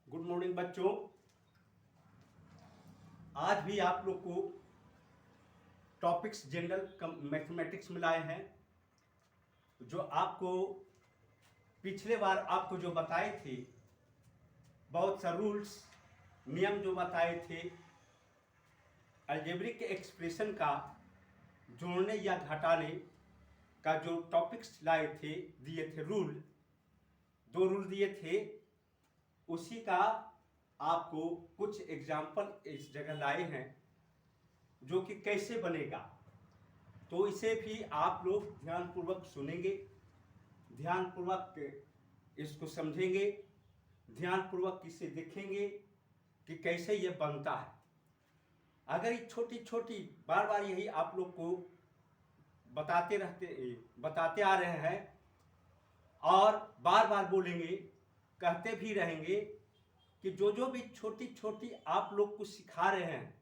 Good morning बच्चों। आज भी आप लोग को टॉपिक्स जनरल मैथमेटिक्स में लाए हैं। जो आपको पिछले बार आपको जो बताए थे, बहुत सा रूल्स नियम जो बताए थे अलजेब्रिक एक्सप्रेशन का जोड़ने या घटाने का, जो टॉपिक्स लाए थे, दिए थे रूल, 2 रूल दिए थे, उसी का आपको कुछ एग्जाम्पल इस जगह लाए हैं जो कि कैसे बनेगा। तो इसे भी आप लोग ध्यानपूर्वक सुनेंगे, ध्यानपूर्वक इसको समझेंगे, ध्यानपूर्वक इसे देखेंगे कि कैसे ये बनता है। अगर ये छोटी छोटी बार बार यही आप लोग को बताते आ रहे हैं और बार बार बोलेंगे, कहते भी रहेंगे कि जो भी छोटी छोटी आप लोग को सिखा रहे हैं,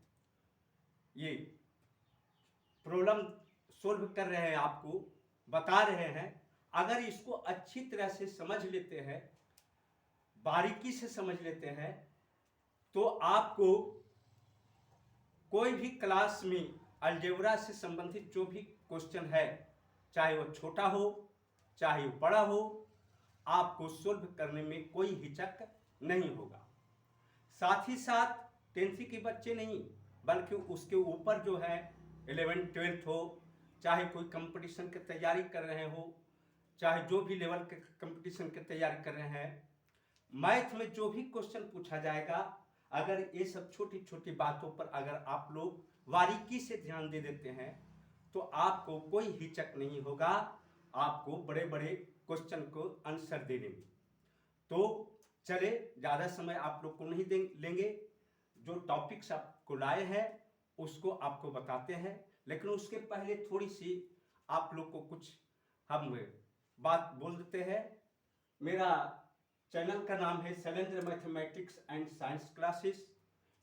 ये प्रॉब्लम सोल्व कर रहे हैं, आपको बता रहे हैं, अगर इसको अच्छी तरह से समझ लेते हैं, बारीकी से समझ लेते हैं, तो आपको कोई भी क्लास में अलजेब्रा से संबंधित जो भी क्वेश्चन है, चाहे वो छोटा हो चाहे वो बड़ा हो, आपको सोल्व करने में कोई हिचक नहीं होगा। साथ ही साथ 10th के बच्चे नहीं, बल्कि उसके ऊपर जो है 11th 12th हो, चाहे कोई कंपटीशन की तैयारी कर रहे हो, चाहे जो भी लेवल के कंपटीशन की तैयारी कर रहे हैं, मैथ में जो भी क्वेश्चन पूछा जाएगा, अगर ये सब छोटी छोटी बातों पर अगर आप लोग बारीकी से ध्यान दे देते हैं तो आपको कोई हिचक नहीं होगा, आपको बड़े बड़े क्वेश्चन को आंसर देने में। तो चले, ज़्यादा समय आप लोग को नहीं लेंगे। जो टॉपिक्स आपको लाए हैं उसको आपको बताते हैं, लेकिन उसके पहले थोड़ी सी आप लोग को कुछ हम बात बोल देते हैं। मेरा चैनल का नाम है Shailendra mathematics and science classes.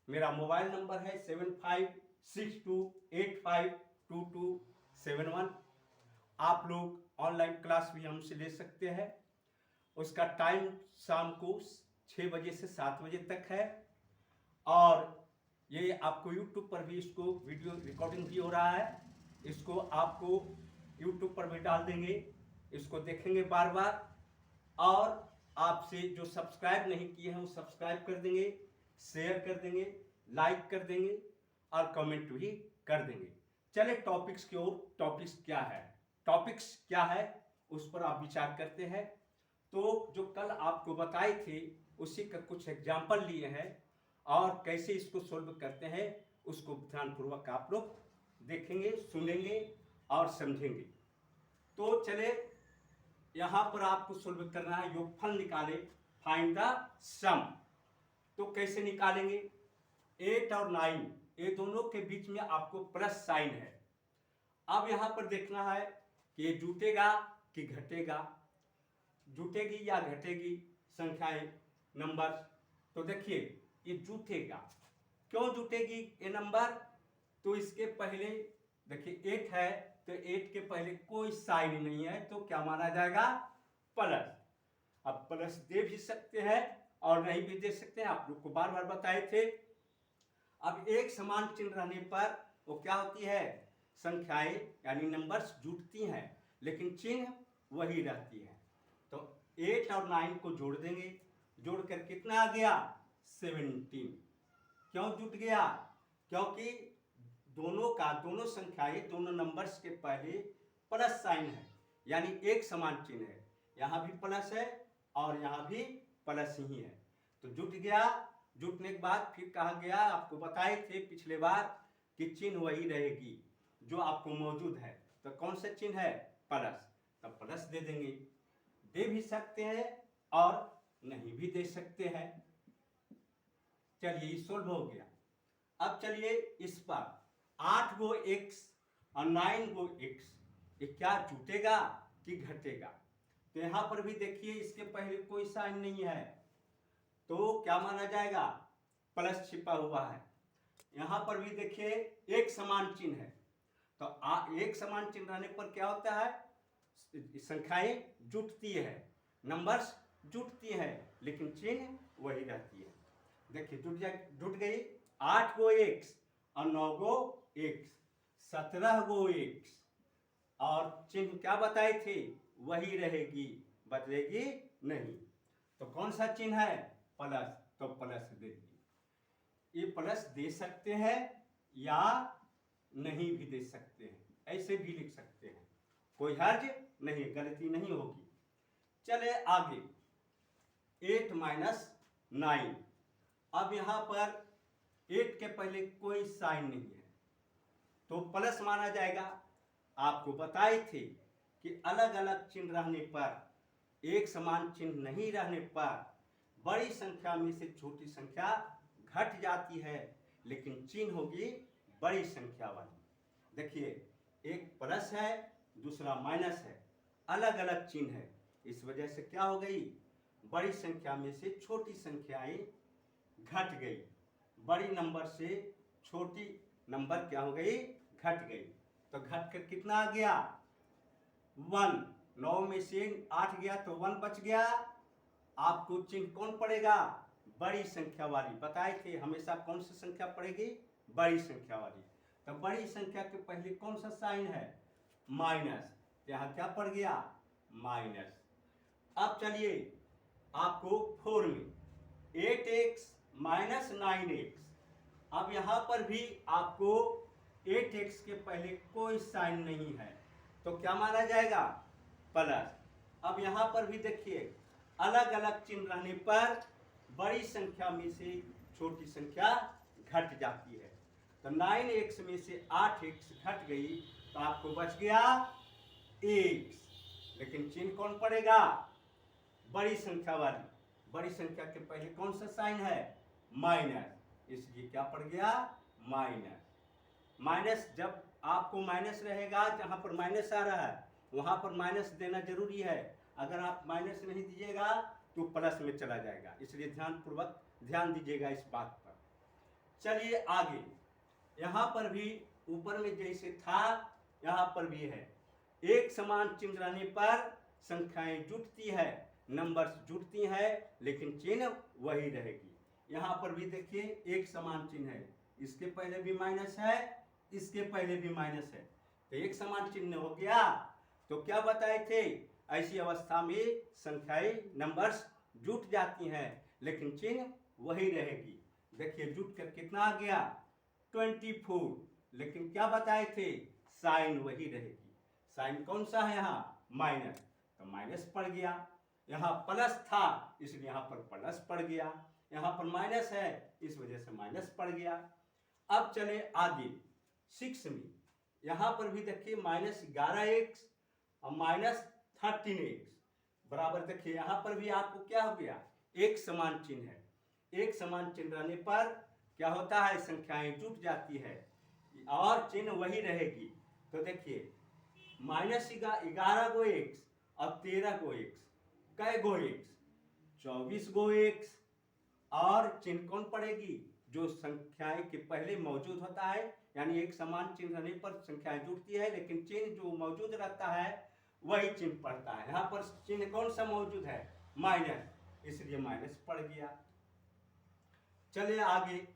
मेरा मोबाइल नंबर है 7562852271। आप लोग ऑनलाइन क्लास भी हमसे ले सकते हैं। उसका टाइम शाम को 6 बजे से 7 बजे तक है, और ये आपको YouTube पर भी इसको वीडियो रिकॉर्डिंग भी हो रहा है। इसको आपको YouTube पर भी डाल देंगे, इसको देखेंगे बार बार, और आपसे जो सब्सक्राइब नहीं किए हैं वो सब्सक्राइब कर देंगे, शेयर कर देंगे, लाइक कर देंगे और कमेंट भी कर देंगे। चले टॉपिक्स की ओर। टॉपिक्स क्या है उस पर आप विचार करते हैं। तो जो कल आपको बताए थे उसी का कुछ एग्जाम्पल लिए हैं, और कैसे इसको सोल्व करते हैं उसको ध्यानपूर्वक आप लोग देखेंगे, सुनेंगे और समझेंगे। तो चले, यहां पर आपको सोल्व करना है, योगफल निकाले, फाइंड द सम। तो कैसे निकालेंगे? 8 और 9 ये दोनों के बीच में आपको प्लस साइन है। अब यहां पर देखना है कि ये जुटेगा कि घटेगा, जुटेगी या घटेगी संख्याएं, नंबर। तो देखिए ये जुटेगा। क्यों जुटेगी ये नंबर? तो इसके पहले देखिए 8 है, तो 8 के पहले कोई साइन नहीं है, तो क्या माना जाएगा? प्लस। अब प्लस दे भी सकते हैं और नहीं भी दे सकते हैं, आप लोग को बार बार बताए थे। अब एक समान चिन्ह रहने पर वो क्या होती है? संख्याएं यानी नंबर्स जुटती हैं, लेकिन चिन्ह वही रहती है। तो 8 और 9 को जोड़ देंगे, जोड़कर कितना आ गया? 17। क्यों जुट गया? क्योंकि दोनों संख्याएं, दोनों नंबर्स के पहले प्लस साइन है, यानी एक समान चिन्ह है। यहां भी प्लस है और यहां भी प्लस ही है, तो जुट गया। जुटने के बाद फिर कहा गया, आपको बताए थे पिछले बार कि चिन्ह वही रहेगी जो आपको मौजूद है। तो कौन सा चिन्ह है? प्लस। तब प्लस दे देंगे, दे भी सकते हैं और नहीं भी दे सकते हैं। चलिए सोल्व हो गया। अब चलिए इस पर 8 गो x और 9 गो x, ये क्या जुटेगा कि घटेगा? तो यहां पर भी देखिए इसके पहले कोई साइन नहीं है, तो क्या माना जाएगा? प्लस छिपा हुआ है। यहां पर भी देखिए एक समान चिन्ह है, तो एक समान चिन्ह रहने पर क्या होता है? संख्याएं जुटती है, नंबर्स जुटती है, लेकिन चिन्ह वही रहती है। देखिए जुट गई 8 गो एक्स और 9 गो एक्स, 17 गो एक्स, और चिन्ह क्या बताए थे वही रहेगी, बदलेगी नहीं। तो कौन सा चिन्ह है? प्लस, तो प्लस दे दिए। ये प्लस दे सकते हैं या नहीं भी दे सकते हैं, ऐसे भी लिख सकते हैं, कोई हर्ज नहीं, गलती नहीं होगी। चले आगे 8 माइनस 9। अब यहां पर 8 के पहले कोई साइन नहीं है तो प्लस माना जाएगा। आपको बताए थे कि अलग अलग चिन्ह रहने पर, एक समान चिन्ह नहीं रहने पर बड़ी संख्या में से छोटी संख्या घट जाती है, लेकिन चिन्ह होगी बड़ी संख्या वाली। देखिए एक प्लस है, दूसरा माइनस है, अलग अलग चिन्ह है, इस वजह से क्या हो गई, बड़ी संख्या में से छोटी संख्याएं घट गई, बड़ी नंबर से छोटी नंबर क्या हो गई, घट गई। तो घट कर कितना आ गया, 1। 9 में से 8 गया तो 1 बच गया। आपको चिन्ह कौन पड़ेगा, बड़ी संख्या वाली। बताए थे हमेशा कौन सी संख्या पड़ेगी, बड़ी संख्या वाली। तो बड़ी संख्या के पहले कौन सा साइन है, माइनस, यहाँ क्या पड़ गया, माइनस। अब चलिए आपको 4 में 8x माइनस 9x। अब यहां पर भी आपको 8x के पहले कोई साइन नहीं है तो क्या माना जाएगा, प्लस। अब यहां पर भी देखिए अलग अलग चिन्ह रहने पर बड़ी संख्या में से छोटी संख्या घट जाती है। तो 9x में से 8x घट गई तो आपको बच गया x, लेकिन चिन्ह कौन पड़ेगा, बड़ी संख्या वाली। बड़ी संख्या के पहले कौन सा साइन है, माइनस, इसलिए क्या पड़ गया, माइनस। माइनस जब आपको माइनस रहेगा, जहां पर माइनस आ रहा है वहां पर माइनस देना जरूरी है। अगर आप माइनस नहीं दीजिएगा तो प्लस में चला जाएगा, इसलिए ध्यानपूर्वक ध्यान दीजिएगा इस बात पर। चलिए आगे, यहां पर भी ऊपर में जैसे था यहां पर भी है, एक समान चिन्ह रहने पर संख्याएं जुटती है, नंबर्स जुटती है, लेकिन चिन्ह वही रहेगी। यहां पर भी देखिए एक समान चिन्ह है, इसके पहले भी माइनस है, इसके पहले भी माइनस है, तो एक समान चिन्ह हो गया। तो क्या बताए थे, ऐसी अवस्था में संख्याएं नंबर्स जुट जाती हैं, लेकिन चिन्ह वही रहेगी। देखिए जुट कर कितना आ गया, 24, लेकिन क्या बताए थे, साइन वही रहेगी। साइन कौन सा है यहाँ, माइनस, तो माइनस पड़ गया। यहाँ प्लस था इसलिए यहाँ पर प्लस पड़ गया, यहाँ पर माइनस है इस वजह से माइनस पड़ गया। अब चले आगे 6 में, यहाँ पर भी देखिए -11x और -13x बराबर। देखिए यहाँ पर भी आपको क्या हो गया, एक समान चिन्ह है, एक समान चिन्ह रहने पर क्या होता है, संख्याएं जुट जाती है और चिन्ह वही रहेगी। तो देखिए -11 गो x और 13 गो x, कै गो x, 24 गो x, और चिन्ह कौन पड़ेगी, जो संख्याएं के पहले मौजूद होता है, यानी एक समान चिन्ह रहने पर संख्याएं जुटती है, लेकिन चिन्ह जो मौजूद रहता है वही चिन्ह पड़ता है। यहाँ पर चिन्ह कौन सा मौजूद है, माइनस, इसलिए माइनस पड़ गया। चलिए आगे,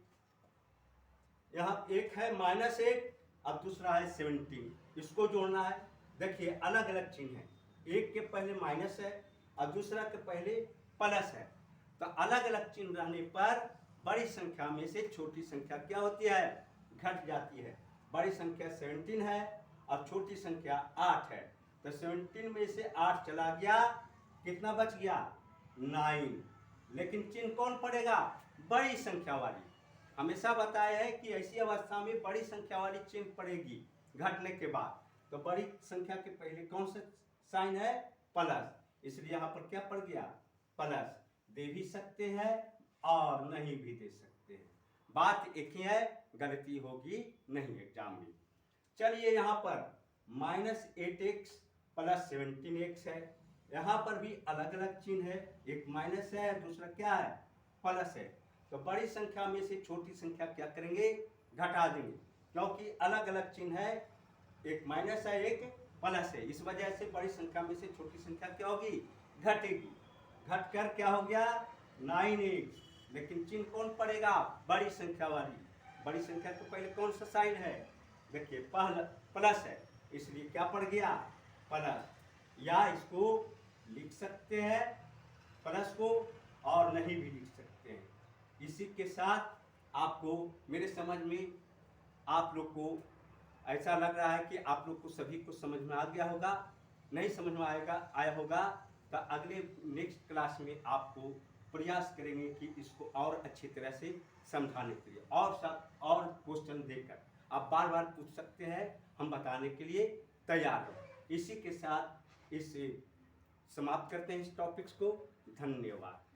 यहाँ एक है -8 और दूसरा है 17, इसको जोड़ना है। देखिए अलग अलग चिन्ह है, एक के पहले माइनस है और दूसरा के पहले प्लस है। तो अलग अलग चिन्ह रहने पर बड़ी संख्या में से छोटी संख्या क्या होती है, घट जाती है। बड़ी संख्या 17 है और छोटी संख्या 8 है, तो 17 में से 8 चला गया, कितना बच गया, 9, लेकिन चिन्ह कौन पड़ेगा, बड़ी संख्या वाली। हमेशा बताया है कि ऐसी अवस्था में बड़ी संख्या वाली चिन्ह पड़ेगी घटने के बाद। तो बड़ी संख्या के पहले कौन सा साइन है, प्लस, इसलिए यहाँ पर क्या पड़ गया, प्लस। दे भी सकते हैं और नहीं भी दे सकते हैं, बात एक ही है, गलती होगी नहीं एग्जाम में। चलिए यहाँ पर -8x प्लस 17x है, यहाँ पर भी अलग अलग चिन्ह है, एक माइनस है दूसरा क्या है, प्लस है। तो बड़ी संख्या में से छोटी संख्या क्या करेंगे, घटा देंगे, क्योंकि अलग अलग चिन्ह है, एक माइनस है एक प्लस है, इस वजह से बड़ी संख्या में से छोटी संख्या क्या होगी, घटेगी। घट कर क्या हो गया, 9x, लेकिन चिन्ह कौन पड़ेगा? बड़ी संख्या वाली। बड़ी संख्या तो पहले कौन सा साइन है? देखिए पहला प्लस है, इसलिए क्या पड़ गया? प्लस। या इसको लिख सकते हैं प्लस को, और नहीं भी लिख सकते हैं। इसी के साथ आपको मेरे समझ में, आप लोग को ऐसा लग रहा है कि आप लोग को सभी को समझ में आ गया होगा। नहीं समझ में आया होगा तो अगले नेक्स्ट क्लास में आपको प्रयास करेंगे कि इसको और अच्छी तरह से समझाने के लिए, और क्वेश्चन देकर आप बार बार पूछ सकते हैं, हम बताने के लिए तैयार हैं। इसी के साथ इस समाप्त करते हैं इस टॉपिक्स को। धन्यवाद।